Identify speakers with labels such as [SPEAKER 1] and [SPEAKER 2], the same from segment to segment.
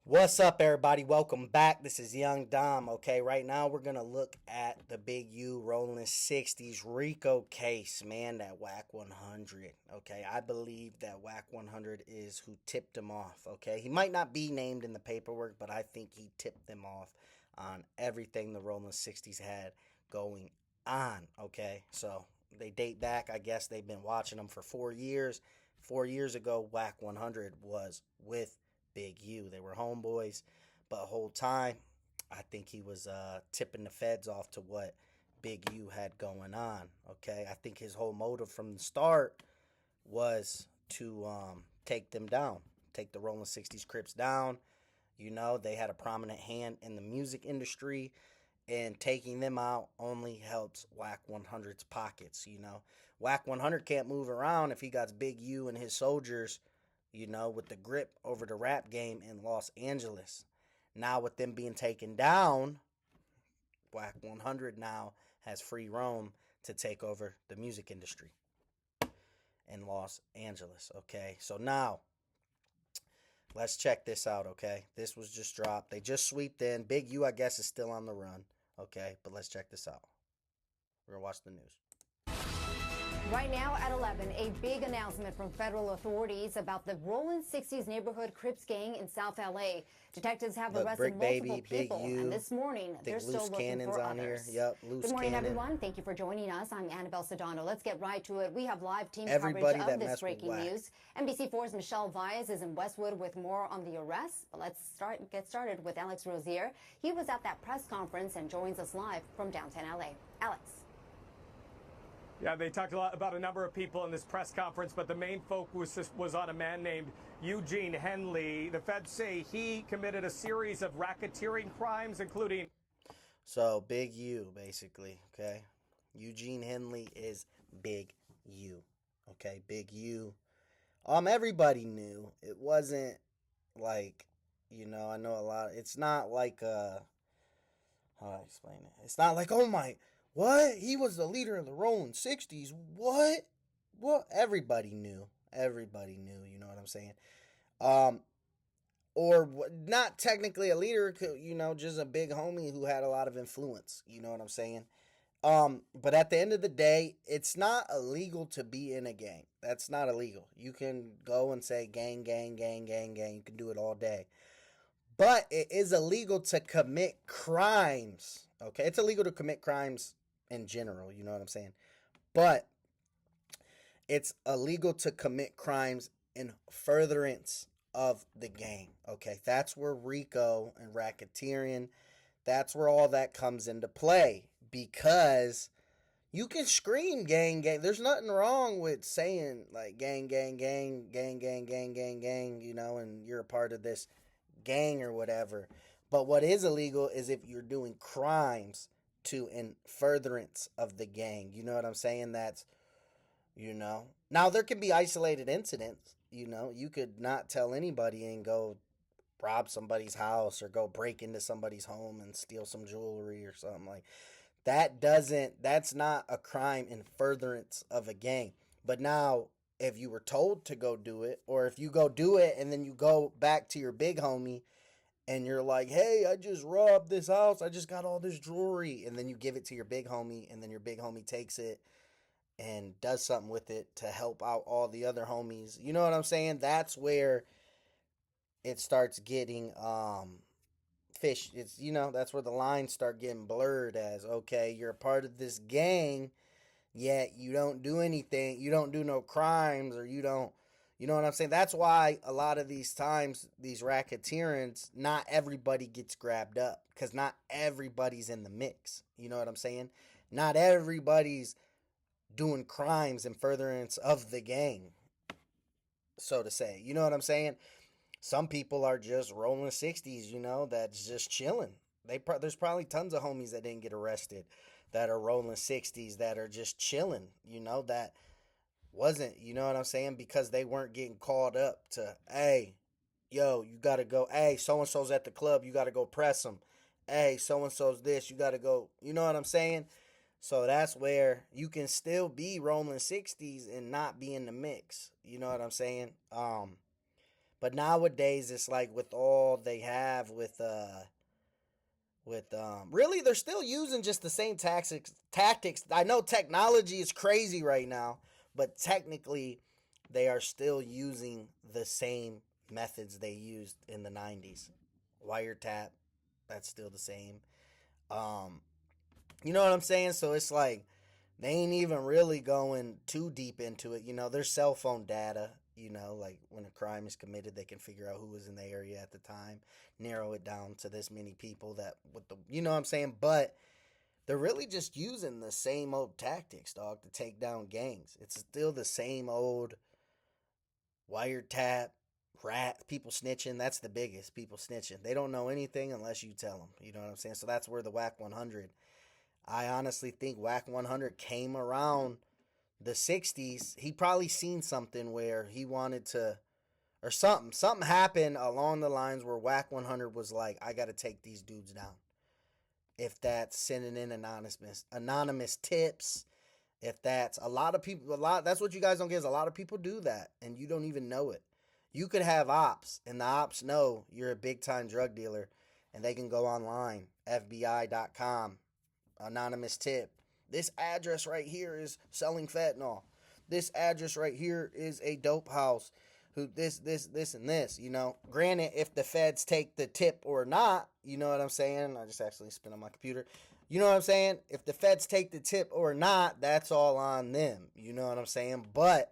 [SPEAKER 1] What's up, everybody? Welcome back. This is Young Dom. Okay, right now we're gonna look at the Big U Rollin 60s Rico case, man. That Whack 100. Okay, I believe that Whack 100 is who tipped him off. Okay, he might not be named in the paperwork, but I think he tipped them off on everything the Rollin 60s had going on. Okay, so they date back. I guess they've been watching them for 4 years. 4 years ago, Whack 100 was with Big U. They were homeboys, but the whole time, I think he was tipping the feds off to what Big U had going on. Okay, I think his whole motive from the start was to take them down, take the Rollin 60s Crips down. You know, they had a prominent hand in the music industry, and taking them out only helps Whack 100's pockets. You know, Whack 100 can't move around if he got Big U and his soldiers, you know, with the grip over the rap game in Los Angeles. Now, with them being taken down, Whack 100 now has free roam to take over the music industry in Los Angeles. Okay, so now let's check this out. Okay, this was just dropped. They just sweeped in. Big U, I guess, is still on the run. Okay, but let's check this out. We're gonna watch the news.
[SPEAKER 2] Right now at 11, a big announcement from federal authorities about the Rollin 60s neighborhood Crips gang in South LA. Detectives have arrested multiple people, and this morning they're still looking for others.
[SPEAKER 1] Yep, loose
[SPEAKER 2] Good morning,
[SPEAKER 1] cannon.
[SPEAKER 2] everyone. Thank you for joining us. I'm Annabelle Sedano. Let's get right to it. We have live team
[SPEAKER 1] Everybody
[SPEAKER 2] coverage
[SPEAKER 1] that
[SPEAKER 2] of this
[SPEAKER 1] messed with
[SPEAKER 2] breaking
[SPEAKER 1] Whack.
[SPEAKER 2] news. NBC4's Michelle Vyas is in Westwood with more on the arrest. But let's get started with Alex Rozier. He was at that press conference and joins us live from downtown LA. Alex.
[SPEAKER 3] Yeah, they talked a lot about a number of people in this press conference, but the main focus was on a man named Eugene Henley. The feds say he committed a series of racketeering crimes, including...
[SPEAKER 1] So, Big U, basically, okay? Eugene Henley is Big U, okay? Big U. Everybody knew. It wasn't like, you know, I know a lot. It's not like, how do I explain it? It's not like, oh my... What? He was the leader of the Rollin 60s. What? Well, everybody knew. Everybody knew, you know what I'm saying? Or not technically a leader, you know, just a big homie who had a lot of influence, you know what I'm saying? But at the end of the day, it's not illegal to be in a gang. That's not illegal. You can go and say gang, gang, gang, gang, gang. You can do it all day. But it is illegal to commit crimes. Okay, it's illegal to commit crimes in general, you know what I'm saying? But it's illegal to commit crimes in furtherance of the gang. Okay, that's where Rico and Racketeering, that's where all that comes into play, because you can scream gang, gang. There's nothing wrong with saying like gang, gang, gang, gang, gang, gang, gang, gang, you know, and you're a part of this gang or whatever. But what is illegal is if you're doing crimes to in furtherance of the gang. You know what I'm saying? That's, you know. Now, there can be isolated incidents. You know, you could not tell anybody and go rob somebody's house or go break into somebody's home and steal some jewelry or something like that. That's not a crime in furtherance of a gang. But now, if you were told to go do it, or if you go do it and then you go back to your big homie and you're like, hey, I just robbed this house, I just got all this jewelry, and then you give it to your big homie, and then your big homie takes it and does something with it to help out all the other homies. You know what I'm saying? That's where it starts getting fish. It's, you know, that's where the lines start getting blurred as, okay, you're a part of this gang, yet you don't do anything, you don't do no crimes, or you don't, you know what I'm saying? That's why a lot of these times, these racketeerings, not everybody gets grabbed up, because not everybody's in the mix. You know what I'm saying? Not everybody's doing crimes in furtherance of the gang, so to say. You know what I'm saying? Some people are just rolling 60s, you know, that's just chilling. There's probably tons of homies that didn't get arrested that are rolling 60s that are just chilling, you know, that wasn't, you know what I'm saying, because they weren't getting called up to, hey, yo, you got to go, hey, so-and-so's at the club, you got to go press them, hey, so-and-so's this, you got to go, you know what I'm saying? So that's where you can still be rolling 60s and not be in the mix, you know what I'm saying? But nowadays, it's like with all they have really they're still using just the same tactics. I know technology is crazy right now, but technically they are still using the same methods they used in the 90s. Wiretap, that's still the same. You know what I'm saying? So it's like they ain't even really going too deep into it. Their cell phone data, like when a crime is committed, they can figure out who was in the area at the time, narrow it down to this many people you know what I'm saying? But they're really just using the same old tactics, dog, to take down gangs. It's still the same old wiretap, people snitching. That's the biggest, people snitching. They don't know anything unless you tell them. You know what I'm saying? So that's where the Whack 100, I honestly think Whack 100 came around the 60s. He probably seen something where he wanted to, or something happened along the lines where Whack 100 was like, I got to take these dudes down. If that's sending in anonymous tips, if that's that's what you guys don't get, is a lot of people do that and you don't even know it. You could have ops and the ops know you're a big time drug dealer and they can go online, FBI.com, anonymous tip. This address right here is selling fentanyl. This address right here is a dope house. This, and this, Granted, if the feds take the tip or not, you know what I'm saying? I just actually spin on my computer. You know what I'm saying? If the feds take the tip or not, that's all on them. You know what I'm saying? But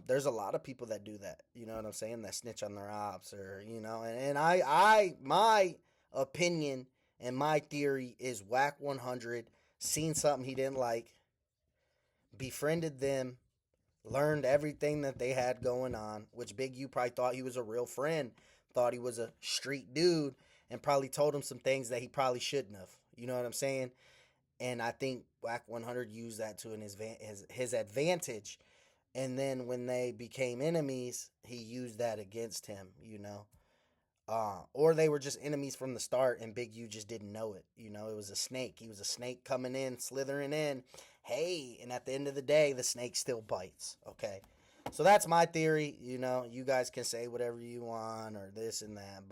[SPEAKER 1] there's a lot of people that do that. You know what I'm saying? That snitch on their ops, or and my opinion and my theory is Whack 100 seen something he didn't like, befriended them, learned everything that they had going on, which Big U probably thought he was a real friend, thought he was a street dude, and probably told him some things that he probably shouldn't have. You know what I'm saying? And I think Whack 100 used that to his advantage. And then when they became enemies, he used that against him, Or they were just enemies from the start and Big U just didn't know it. It was a snake. He was a snake coming in, slithering in. Hey, and at the end of the day, the snake still bites. Okay. So that's my theory. You guys can say whatever you want or this and that.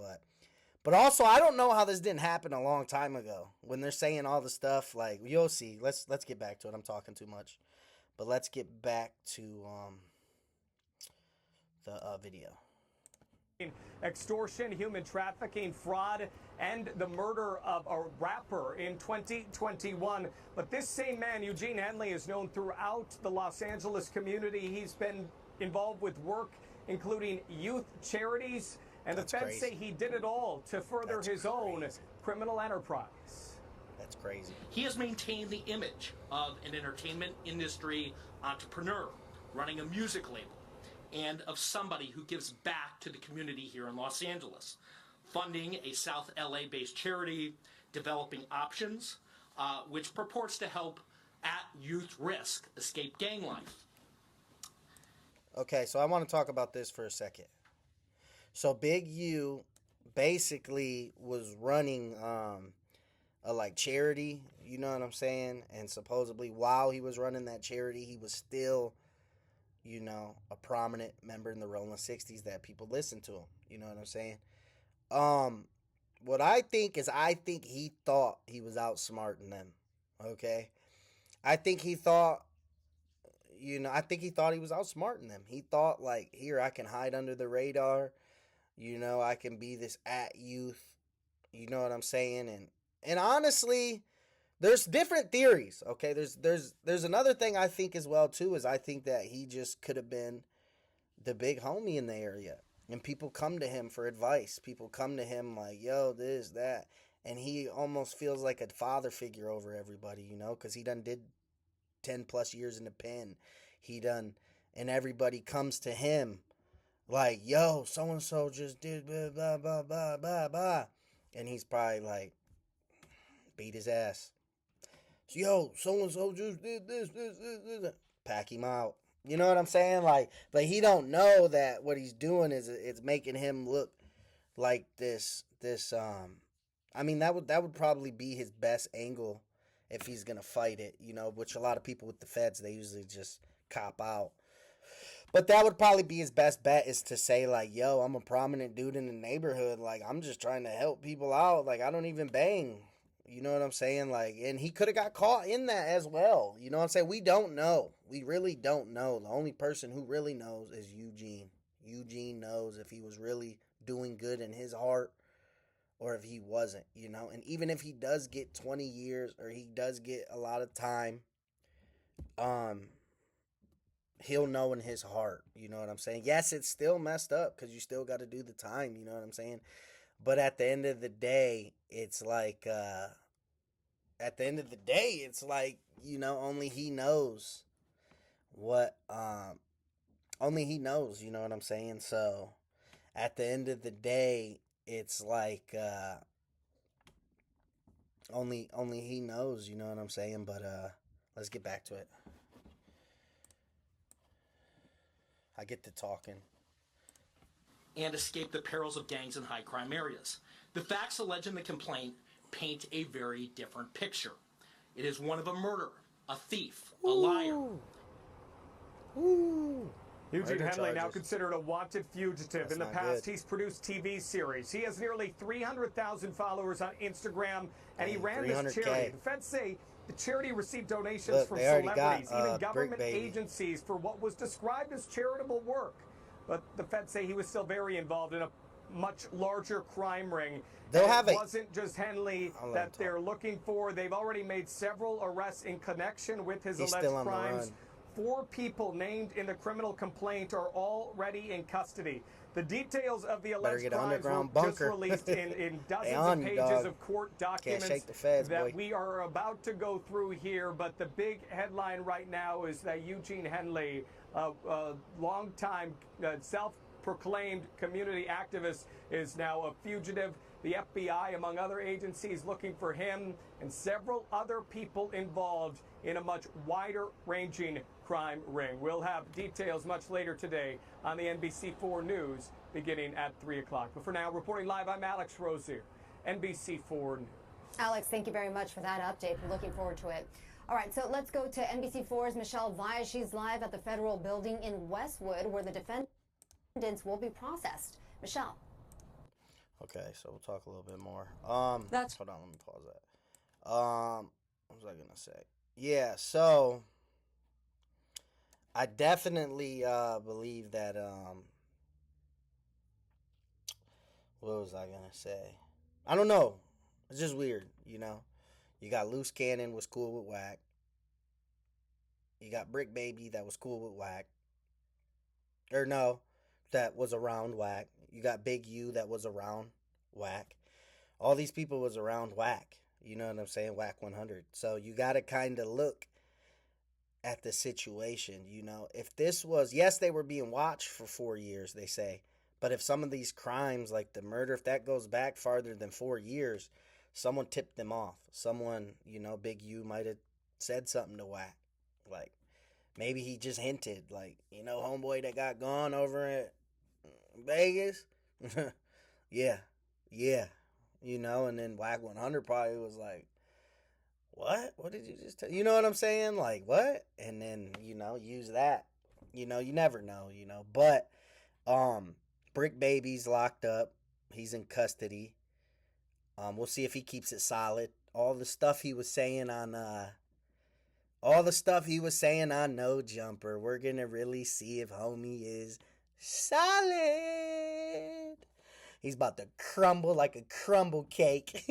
[SPEAKER 1] But also, I don't know how this didn't happen a long time ago. When they're saying all the stuff, like, you'll see. Let's get back to it. I'm talking too much. But let's get back to the video.
[SPEAKER 3] Extortion, human trafficking, fraud, and the murder of a rapper in 2021. But this same man, Eugene Henley, is known throughout the Los Angeles community. He's been involved with work including youth charities, and the feds say he did it all to further his own criminal enterprise.
[SPEAKER 1] That's crazy.
[SPEAKER 4] He has maintained the image of an entertainment industry entrepreneur running a music label, and of somebody who gives back to the community here in Los Angeles, funding a South LA-based charity, developing options, which purports to help at youth risk escape gang life.
[SPEAKER 1] Okay, so I want to talk about this for a second. So Big U basically was running a charity, you know what I'm saying? And supposedly while he was running that charity, he was still a prominent member in the Rollin 60s that people listen to him. You know what I'm saying? What I think is, he thought he was outsmarting them. Okay? I think he thought he was outsmarting them. He thought, like, here, I can hide under the radar. I can be this at youth. You know what I'm saying? And honestly, there's different theories, okay? There's another thing I think as well, too, is I think that he just could have been the big homie in the area. And people come to him for advice. People come to him like, yo, this, that. And he almost feels like a father figure over everybody, because he done did 10 plus years in the pen. And everybody comes to him like, yo, so-and-so just did blah, blah, blah, blah, blah, blah. And he's probably like, beat his ass. Yo, so-and-so just did this. Pack him out. You know what I'm saying? Like, but he don't know that what he's doing is it's making him look like this. I mean, that would probably be his best angle if he's gonna fight it. Which a lot of people with the feds, they usually just cop out. But that would probably be his best bet, is to say, like, yo, I'm a prominent dude in the neighborhood. Like, I'm just trying to help people out. Like, I don't even bang. You know what I'm saying? Like, and he could have got caught in that as well. You know what I'm saying? We don't know. We really don't know. The only person who really knows is Eugene. Eugene knows if he was really doing good in his heart or if he wasn't, you know? And even if he does get 20 years or he does get a lot of time, he'll know in his heart, you know what I'm saying? Yes, it's still messed up because you still got to do the time, you know what I'm saying? But at the end of the day, it's like, you know, only he knows what, only he knows, you know what I'm saying? So at the end of the day, it's like, only he knows, you know what I'm saying? But, let's get back to it. I get to talking.
[SPEAKER 4] And escape the perils of gangs in high crime areas. The facts alleged in the complaint paint a very different picture. It is one of a murderer, a thief, a liar.
[SPEAKER 3] Eugene Henley, now considered a wanted fugitive. In the past, he's produced TV series. He has nearly 300,000 followers on Instagram, and he ran this charity. The feds say the charity received donations from celebrities, even government agencies, for what was described as charitable work. But the feds say he was still very involved in a much larger crime ring. It wasn't just Henley that they're looking for. They've already made several arrests in connection with his alleged crimes. 4 people named in the criminal complaint are already in custody. The details of the alleged crimes were just released in dozens of pages of court documents that we are about to go through here. But the big headline right now is that Eugene Henley, a longtime self-proclaimed community activist, is now a fugitive. The FBI, among other agencies, looking for him and several other people involved in a much wider-ranging crime ring. We'll have details much later today on the NBC4 News beginning at 3 o'clock. But for now, reporting live, I'm Alex Rozier, NBC4 News.
[SPEAKER 2] Alex, thank you very much for that update. We're looking forward to it. All right, so let's go to NBC4's Michelle Vaya. She's live at the federal building in Westwood, where the defendants will be processed. Michelle.
[SPEAKER 1] Okay, so we'll talk a little bit more. Hold on, let me pause that. What was I gonna say? Yeah, so I definitely believe that what was I gonna say? I don't know. It's just weird, you know. You got Loose Cannon was cool with Whack. You got Brick Baby that was cool with Whack. Or no, that was around Whack. You got Big U that was around Whack. All these people was around Whack. You know what I'm saying? Whack 100. So you got to kind of look at the situation, you know. If this was, yes, they were being watched for 4 years, they say. But if some of these crimes, like the murder, if that goes back farther than 4 years, someone tipped them off. Someone, you know, Big U might have said something to Whack. Like, maybe he just hinted, like, you know, homeboy that got gone over at Vegas? yeah. You know, and then Whack 100 probably was like, what? What did you just tell? You know what I'm saying? Like, what? And then, you know, use that. You know, you never know, you know. But, Brick Baby's locked up. He's in custody. We'll see if he keeps it solid. All the stuff he was saying on, No Jumper, we're gonna really see if homie is solid. He's about to crumble like a crumble cake.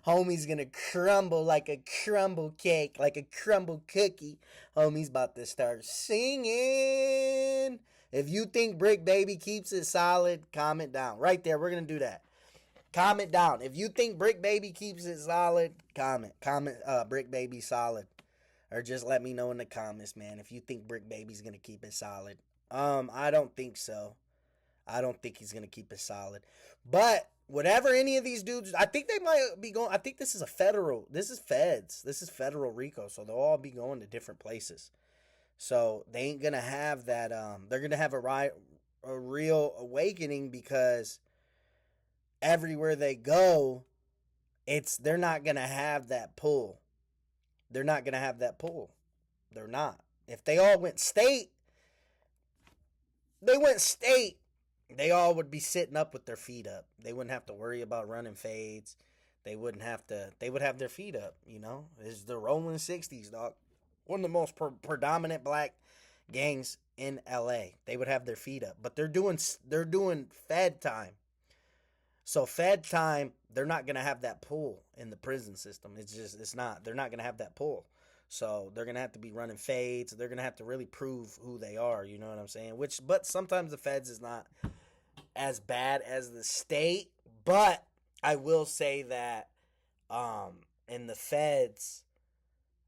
[SPEAKER 1] Homie's gonna crumble like a crumble cake, like a crumble cookie. Homie's about to start singing. If you think Brick Baby keeps it solid, comment down. Right there, we're gonna do that. Comment down. If you think Brick Baby keeps it solid, comment. Comment Brick Baby solid. Or just let me know in the comments, man, if you think Brick Baby's gonna keep it solid. I don't think so. I don't think he's going to keep it solid. But whatever any of these dudes, I think they might be going, I think this is federal RICO, so they'll all be going to different places. So they ain't going to have that, they're going to have a real awakening, because everywhere they go, they're not going to have that pull. They're not. If they all went state, they all would be sitting up with their feet up. They wouldn't have to worry about running fades. They would have their feet up, you know. It's the Rollin 60s, dog. One of the most predominant black gangs in LA. They would have their feet up. But they're doing Fed time. So Fed time, they're not going to have that pull in the prison system. It's not. They're not going to have that pull. So they're going to have to be running fades. They're going to have to really prove who they are, you know what I'm saying? But sometimes the feds is not as bad as the state, but I will say that in the feds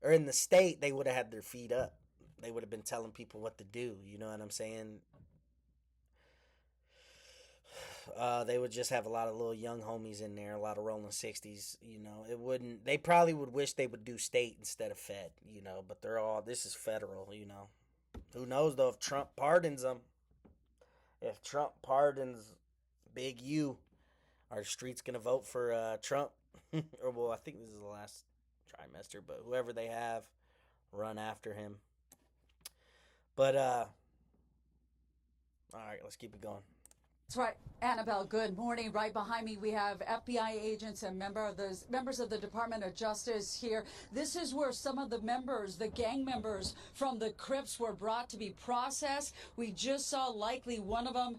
[SPEAKER 1] or in the state, they would have had their feet up. They would have been telling people what to do, you know what I'm saying? They would just have a lot of little young homies in there, a lot of Rollin 60s, you know. They probably would wish they would do state instead of fed, you know, but this is federal, you know. Who knows, though, if Trump pardons them. If Trump pardons Big U, are the streets going to vote for Trump? Or, well, I think this is the last trimester, but whoever they have, run after him. But, all right, let's keep it going.
[SPEAKER 5] That's right, Annabelle. Good morning. Right behind me, we have FBI agents and members of the Department of Justice here. This is where some of the gang members from the Crips were brought to be processed. We just saw likely one of them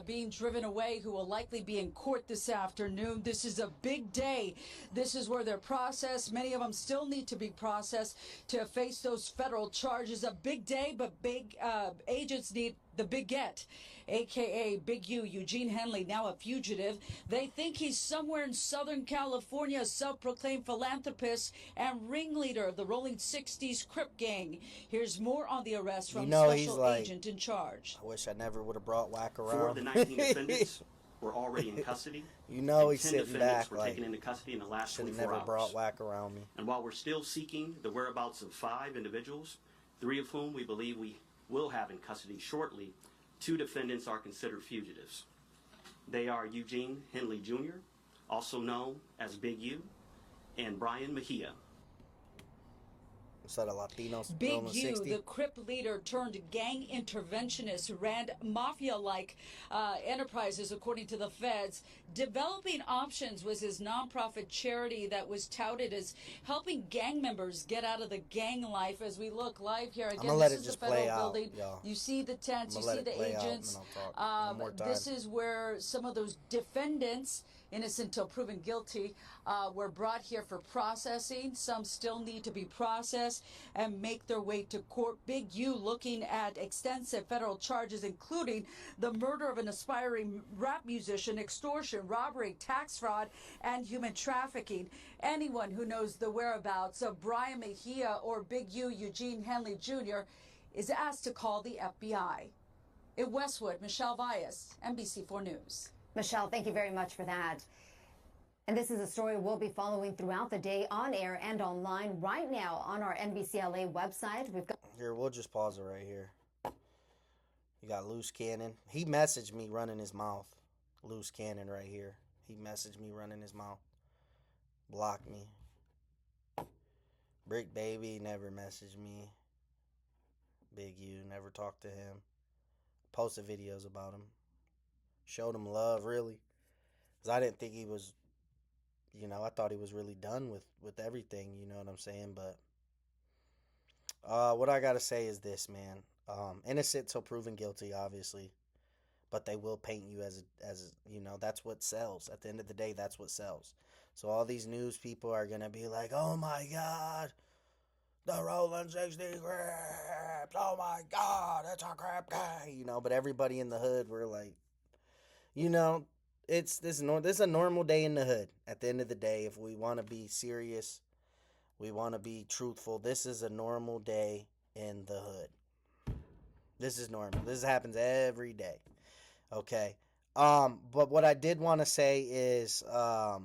[SPEAKER 5] being driven away, who will likely be in court this afternoon. This is a big day. This is where they're processed. Many of them still need to be processed to face those federal charges. A big day, but big agents need the big get, a.k.a. Big U, Eugene Henley, now a fugitive. They think he's somewhere in Southern California, a self-proclaimed philanthropist and ringleader of the Rollin 60s Crip gang. Here's more on the arrest from special agent in charge.
[SPEAKER 1] I wish I never would have brought Whack around.
[SPEAKER 6] 4 of the 19 defendants were already in custody.
[SPEAKER 1] You know he's
[SPEAKER 6] 10
[SPEAKER 1] sitting back
[SPEAKER 6] were taken into custody in the last 24
[SPEAKER 1] never
[SPEAKER 6] hours.
[SPEAKER 1] Brought Whack around me.
[SPEAKER 6] And while we're still seeking the whereabouts of 5 individuals, 3 of whom we believe we will have in custody shortly, 2 defendants are considered fugitives. They are Eugene Henley Jr., also known as Big U, and Brian Mejia.
[SPEAKER 1] Is that a Latinos?
[SPEAKER 5] Big U, the Crip leader turned gang interventionist, ran mafia-like enterprises, according to the feds. Developing Options was his nonprofit charity that was touted as helping gang members get out of the gang life. As we look live here again, this is the federal building. You see the tents, you see the agents. This is where some of those defendants, innocent until proven guilty, were brought here for processing. Some still need to be processed and make their way to court. Big U looking at extensive federal charges, including the murder of an aspiring rap musician, extortion, robbery, tax fraud, and human trafficking. Anyone who knows the whereabouts of Brian Mejia or Big U, Eugene Henley Jr., is asked to call the FBI. In Westwood, Michelle Valles, NBC4 News.
[SPEAKER 2] Michelle, thank you very much for that. And this is a story we'll be following throughout the day on air and online right now on our NBCLA website.
[SPEAKER 1] Here, we'll just pause it right here. You got Loose Cannon. He messaged me running his mouth. Loose Cannon right here. He messaged me running his mouth. Blocked me. Brick Baby never messaged me. Big U, never talked to him. Posted videos about him. Showed him love, really. Because I didn't think he was, I thought he was really done with everything, you know what I'm saying? But what I got to say is this, man. Innocent till proven guilty, obviously. But they will paint you as that's what sells. At the end of the day, that's what sells. So all these news people are going to be like, oh, my God, the Rollin 60 Crips. Oh, my God, that's a crap guy. But everybody in the hood, we're like, this is a normal day in the hood. At the end of the day, if we want to be serious, we want to be truthful, this is a normal day in the hood. This is normal. This happens every day. Okay. But what I did want to say is, what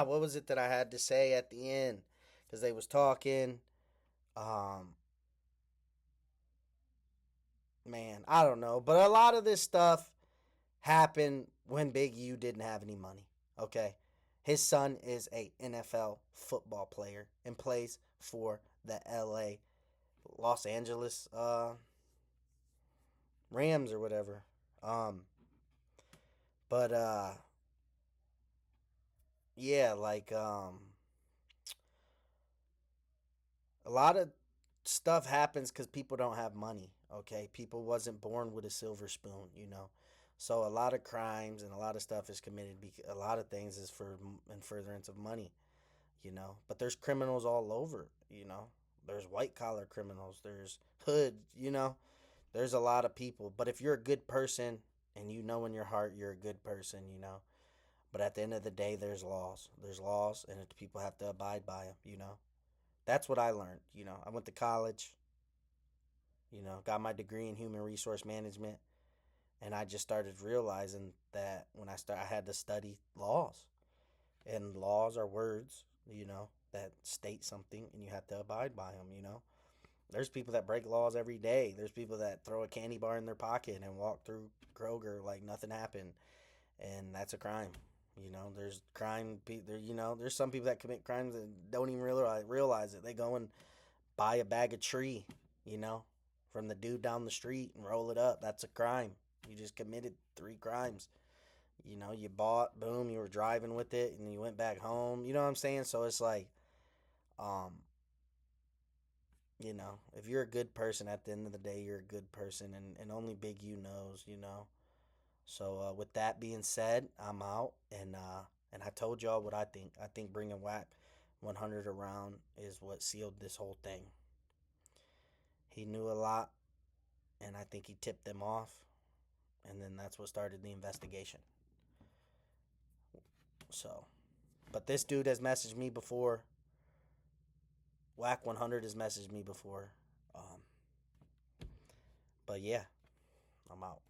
[SPEAKER 1] was it that I had to say at the end? Because they was talking, man, I don't know. But a lot of this stuff happened when Big U didn't have any money, okay? His son is a NFL football player and plays for the Los Angeles Rams or whatever. But yeah, like a lot of stuff happens because people don't have money. Okay, people wasn't born with a silver spoon. So a lot of crimes and a lot of stuff is committed. A lot of things is for in furtherance of money. But there's criminals all over. There's white collar criminals. There's hood. There's a lot of people. But if you're a good person and you know in your heart you're a good person. But at the end of the day, there's laws. There's laws, and people have to abide by them. That's what I learned. I went to college. Got my degree in human resource management, and I just started realizing that when I had to study laws, and laws are words, that state something, and you have to abide by them. There's people that break laws every day. There's people that throw a candy bar in their pocket and walk through Kroger like nothing happened, and that's a crime. There's crime. There's some people that commit crimes and don't even realize it. They go and buy a bag of tree, from the dude down the street and roll it up. That's a crime. You just committed 3 crimes. You bought, boom, you were driving with it, and you went back home. You know what I'm saying? So it's like, if you're a good person, at the end of the day, you're a good person, and only Big U knows. So with that being said, I'm out, and I told y'all what I think. I think bringing Whack 100 around is what sealed this whole thing. He knew a lot, and I think he tipped them off, and then that's what started the investigation. So, but this dude has messaged me before. Whack 100 has messaged me before. But yeah, I'm out.